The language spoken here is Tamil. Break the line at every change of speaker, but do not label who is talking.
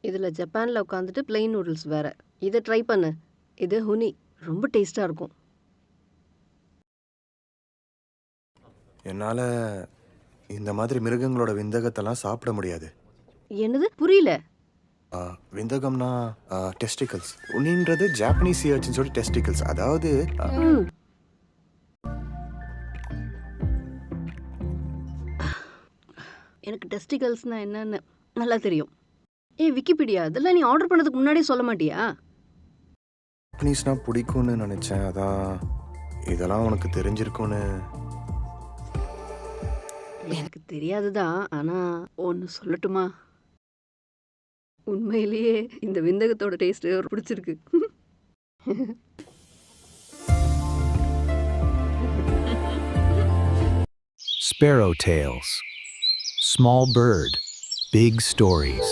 இதில் ஜப்பானில் உட்காந்துட்டு பிளெயின் நூடுல்ஸ் வேற. இதை ட்ரை பண்ணு. இது ஹுனி, ரொம்ப டேஸ்டாக இருக்கும்.
என்னால் இந்த மாதிரி மிருகங்களோட விந்தகத்தெல்லாம் சாப்பிட முடியாது.
என்னது புரியல?
விந்தகம்னா டெஸ்டிகல்ஸ். உன்னின்றது ஜாப்பனீஸ் சியர்ச்சின்னு சொல்லி டெஸ்டிகல்ஸ். அதாவது
எனக்கு டெஸ்டிகல்ஸ்னா என்னன்னு நல்லா தெரியும். விக்கிபீடியா, இதெல்லாம் நீ ஆர்டர் பண்ணதுக்கு முன்னாடியே சொல்ல மாட்டியா?
ஜாப்பனீஸ்னா பிடிக்கும்னு நினச்சேன். அதான் இதெல்லாம் உனக்கு தெரிஞ்சிருக்கும்னு.
எனக்கு தெரியாதுதான், ஆனா ஒன்று சொல்லட்டுமா? உண்மையிலேயே இந்த விந்தகத்தோட டேஸ்ட் பிடிச்சிருக்கு.
Sparrow Tales. Small bird, big stories.